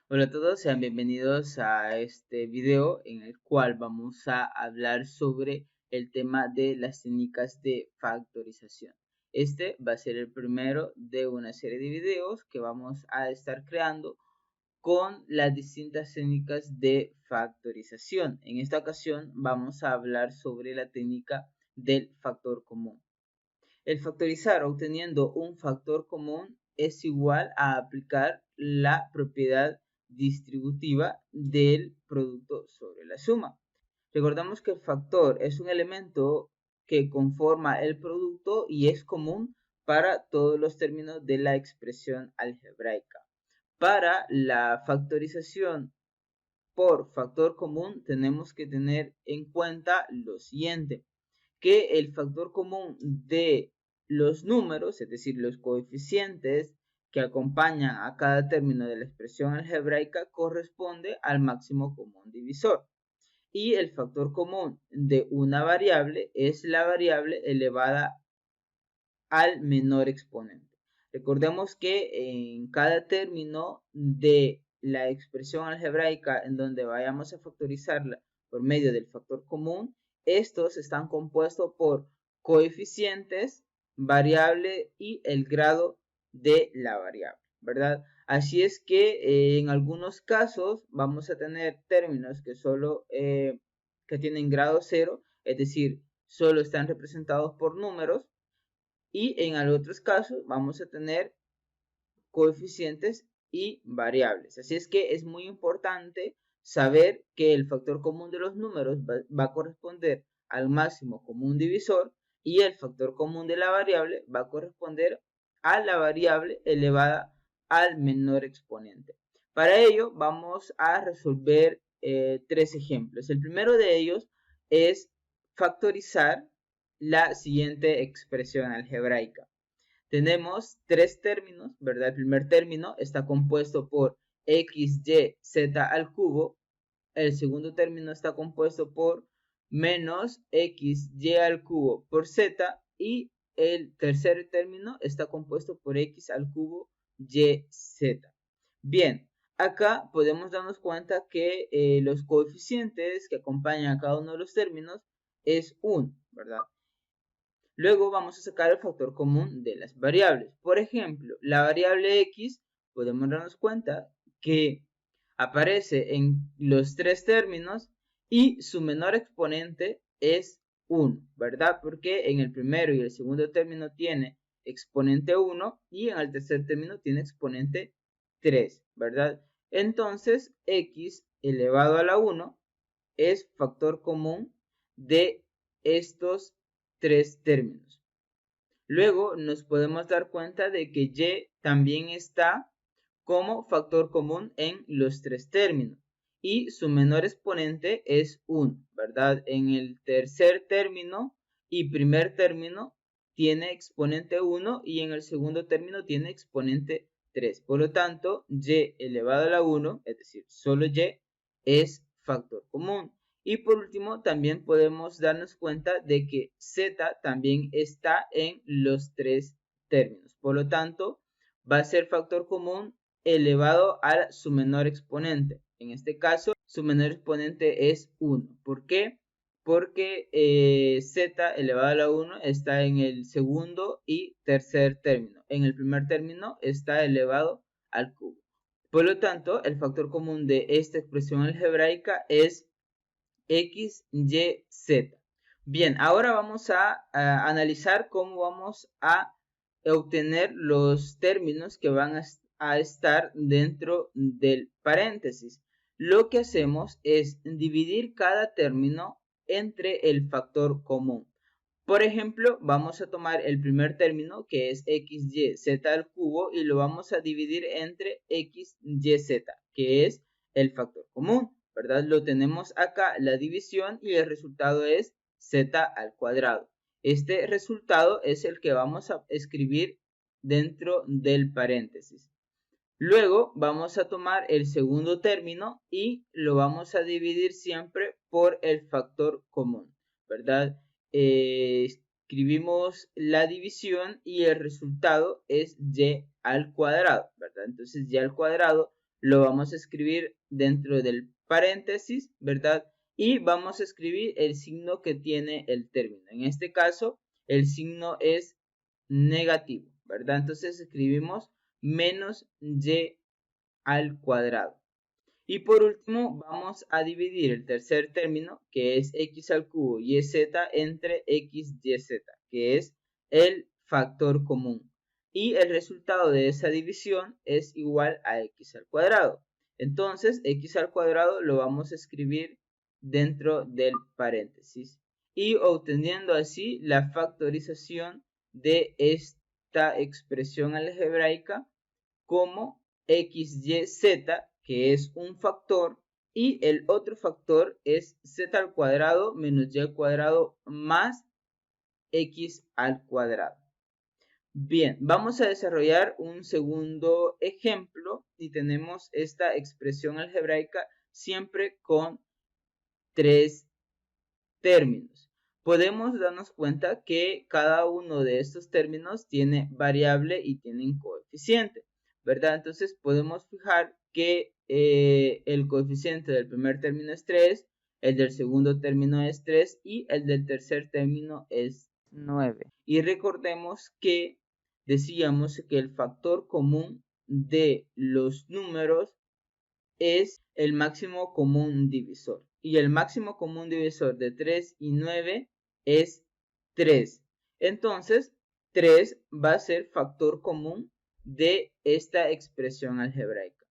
Hola a todos, sean bienvenidos a este video en el cual vamos a hablar sobre el tema de las técnicas de factorización. Este va a ser el primero de una serie de videos que vamos a estar creando con las distintas técnicas de factorización. En esta ocasión vamos a hablar sobre la técnica del factor común. El factorizar obteniendo un factor común es igual a aplicar la propiedad distributiva del producto sobre la suma. Recordamos que el factor es un elemento que conforma el producto y es común para todos los términos de la expresión algebraica. Para la factorización por factor común tenemos que tener en cuenta lo siguiente, que el factor común de los números, es decir, los coeficientes que acompañan a cada término de la expresión algebraica, corresponde al máximo común divisor. Y el factor común de una variable es la variable elevada al menor exponente. Recordemos que en cada término de la expresión algebraica en donde vayamos a factorizarla por medio del factor común, estos están compuestos por coeficientes, variable y el grado de la variable, ¿verdad? Así es que en algunos casos vamos a tener términos que solo que tienen grado cero, es decir, solo están representados por números, y en otros casos vamos a tener coeficientes y variables. Así es que es muy importante saber que el factor común de los números va a corresponder al máximo común divisor y el factor común de la variable va a corresponder a la variable elevada al menor exponente. Para ello vamos a resolver tres ejemplos. El primero de ellos es factorizar la siguiente expresión algebraica. Tenemos tres términos, ¿verdad? El primer término está compuesto por x, y, z al cubo. El segundo término está compuesto por menos x, y al cubo por z. Y el tercer término está compuesto por x al cubo, y, z. Bien, acá podemos darnos cuenta que los coeficientes que acompañan a cada uno de los términos es 1, ¿verdad? Luego vamos a sacar el factor común de las variables. Por ejemplo, la variable x, podemos darnos cuenta que aparece en los tres términos y su menor exponente es 1, ¿verdad? Porque en el primero y el segundo término tiene exponente 1 y en el tercer término tiene exponente 3, ¿verdad? Entonces, x elevado a la 1 es factor común de estos tres términos. Luego nos podemos dar cuenta de que y también está como factor común en los tres términos y su menor exponente es 1, ¿verdad? En el tercer término y primer término tiene exponente 1 y en el segundo término tiene exponente 3. Por lo tanto, y elevado a la 1, es decir, solo y, es factor común. Y por último, también podemos darnos cuenta de que z también está en los tres términos. Por lo tanto, va a ser factor común elevado a su menor exponente. En este caso, su menor exponente es 1. ¿Por qué? Porque z elevado a la 1 está en el segundo y tercer término. En el primer término está elevado al cubo. Por lo tanto, el factor común de esta expresión algebraica es x, y, z. Bien, ahora vamos a analizar cómo vamos a obtener los términos que van a estar dentro del paréntesis. Lo que hacemos es dividir cada término entre el factor común. Por ejemplo, vamos a tomar el primer término que es x, y, z al cubo y lo vamos a dividir entre x, y, z, que es el factor común, ¿verdad? Lo tenemos acá, la división, y el resultado es z al cuadrado. Este resultado es el que vamos a escribir dentro del paréntesis. Luego vamos a tomar el segundo término y lo vamos a dividir siempre por el factor común, ¿verdad? Escribimos la división y el resultado es y al cuadrado, ¿verdad? Entonces y al cuadrado lo vamos a escribir dentro del paréntesis, ¿verdad? Y vamos a escribir el signo que tiene el término. En este caso, el signo es negativo, ¿verdad? Entonces escribimos menos y al cuadrado. Y por último, vamos a dividir el tercer término, que es x al cubo y z, entre x y z, que es el factor común. Y el resultado de esa división es igual a x al cuadrado. Entonces, x al cuadrado lo vamos a escribir dentro del paréntesis. Y obteniendo así la factorización de esta expresión algebraica como xyz, que es un factor, y el otro factor es z al cuadrado menos y al cuadrado más x al cuadrado. Bien, vamos a desarrollar un segundo ejemplo y tenemos esta expresión algebraica siempre con tres términos. Podemos darnos cuenta que cada uno de estos términos tiene variable y tienen coeficiente, ¿verdad? Entonces podemos fijar que el coeficiente del primer término es 3, el del segundo término es 3 y el del tercer término es 9. Y recordemos que decíamos que el factor común de los números es el máximo común divisor. Y el máximo común divisor de 3 y 9 es 3. Entonces, 3 va a ser factor común de esta expresión algebraica.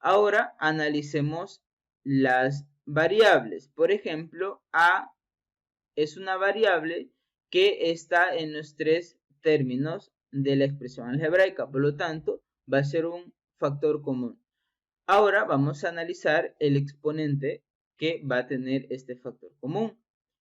Ahora analicemos las variables. Por ejemplo, A es una variable que está en los tres términos de la expresión algebraica. Por lo tanto, va a ser un factor común. Ahora vamos a analizar el exponente que va a tener este factor común.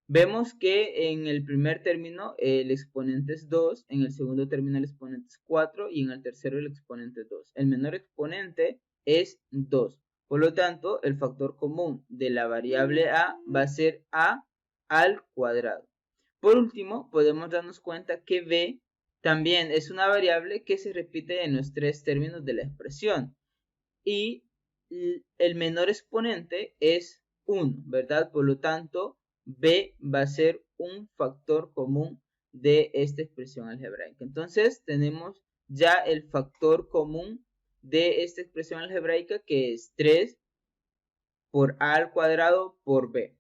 Vemos que en el primer término el exponente es 2, en el segundo término el exponente es 4 y en el tercero el exponente es 2. El menor exponente es 2. Por lo tanto, el factor común de la variable a va a ser a al cuadrado. Por último, podemos darnos cuenta que b también es una variable que se repite en los tres términos de la expresión. Y el menor exponente es 1, ¿verdad? Por lo tanto, b va a ser un factor común de esta expresión algebraica. Entonces, tenemos ya el factor común de esta expresión algebraica, que es 3 por a al cuadrado por b.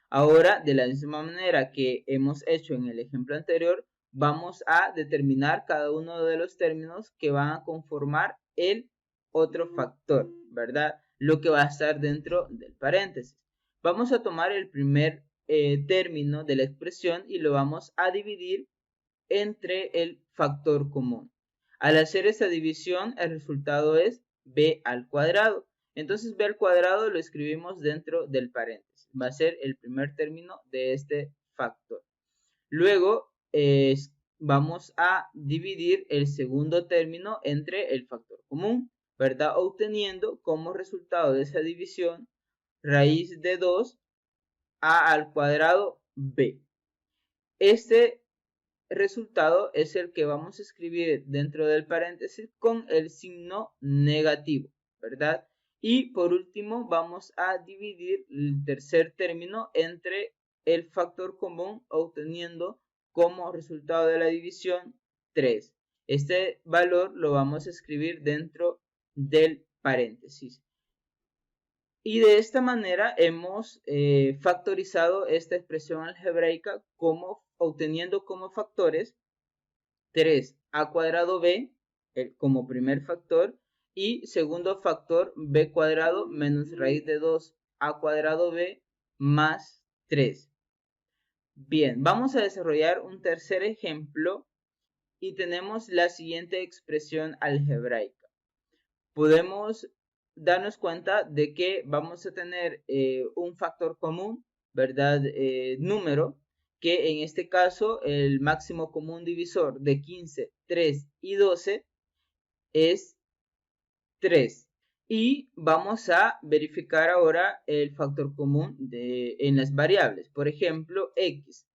Ahora, de la misma manera que hemos hecho en el ejemplo anterior, vamos a determinar cada uno de los términos que van a conformar el otro factor, ¿verdad? Lo que va a estar dentro del paréntesis. Vamos a tomar el primer término de la expresión y lo vamos a dividir entre el factor común. Al hacer esta división, el resultado es b al cuadrado. Entonces b al cuadrado lo escribimos dentro del paréntesis. Va a ser el primer término de este factor. Luego vamos a dividir el segundo término entre el factor común, ¿verdad? Obteniendo como resultado de esa división raíz de 2 a al cuadrado b. Este resultado es el que vamos a escribir dentro del paréntesis con el signo negativo, ¿verdad? Y por último vamos a dividir el tercer término entre el factor común, obteniendo como resultado de la división 3. Este valor lo vamos a escribir dentro del paréntesis. Y de esta manera hemos factorizado esta expresión algebraica obteniendo como factores 3a cuadrado b como primer factor y segundo factor b cuadrado menos raíz de 2a cuadrado b más 3. Bien, vamos a desarrollar un tercer ejemplo y tenemos la siguiente expresión algebraica. Podemos darnos cuenta de que vamos a tener un factor común, ¿verdad? Número, que en este caso el máximo común divisor de 15, 3 y 12 es 3. Y vamos a verificar ahora el factor común en las variables. Por ejemplo, x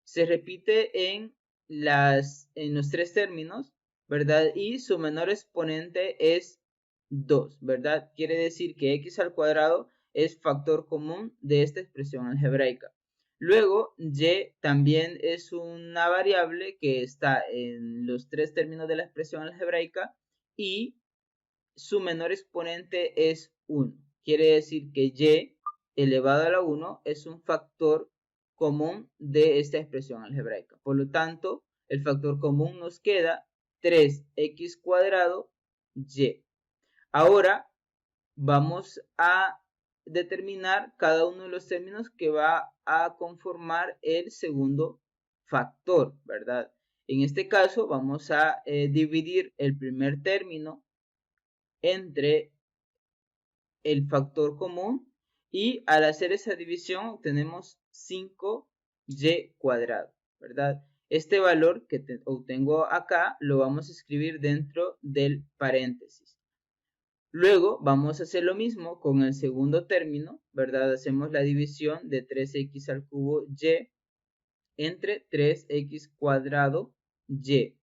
se repite en los tres términos, ¿verdad? Y su menor exponente es 2, ¿verdad? Quiere decir que x al cuadrado es factor común de esta expresión algebraica. Luego, y también es una variable que está en los tres términos de la expresión algebraica y su menor exponente es 1. Quiere decir que y elevado a la 1 es un factor común de esta expresión algebraica. Por lo tanto, el factor común nos queda 3x cuadrado y. Ahora vamos a determinar cada uno de los términos que va a conformar el segundo factor, ¿verdad? En este caso vamos a dividir el primer término entre el factor común y al hacer esa división obtenemos 5y cuadrado, ¿verdad? Este valor que obtengo acá lo vamos a escribir dentro del paréntesis. Luego vamos a hacer lo mismo con el segundo término, ¿verdad? Hacemos la división de 3x al cubo y entre 3x cuadrado y,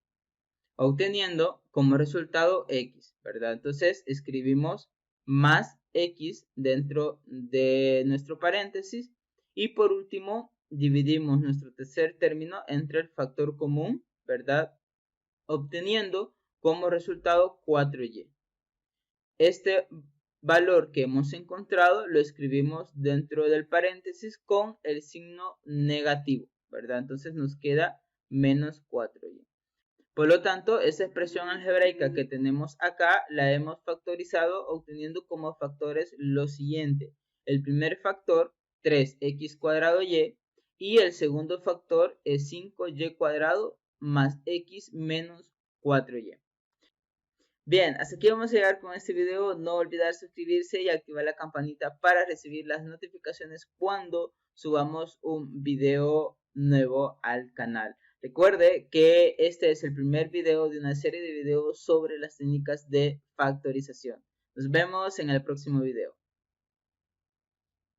obteniendo como resultado x, ¿verdad? Entonces escribimos más x dentro de nuestro paréntesis y por último dividimos nuestro tercer término entre el factor común, ¿verdad? Obteniendo como resultado 4y. Este valor que hemos encontrado lo escribimos dentro del paréntesis con el signo negativo, ¿verdad? Entonces nos queda menos 4y. Por lo tanto, esa expresión algebraica que tenemos acá la hemos factorizado obteniendo como factores lo siguiente. El primer factor, 3x cuadrado y el segundo factor es 5y cuadrado más x menos 4y. Bien, hasta aquí vamos a llegar con este video. No olvidar suscribirse y activar la campanita para recibir las notificaciones cuando subamos un video nuevo al canal. Recuerde que este es el primer video de una serie de videos sobre las técnicas de factorización. Nos vemos en el próximo video.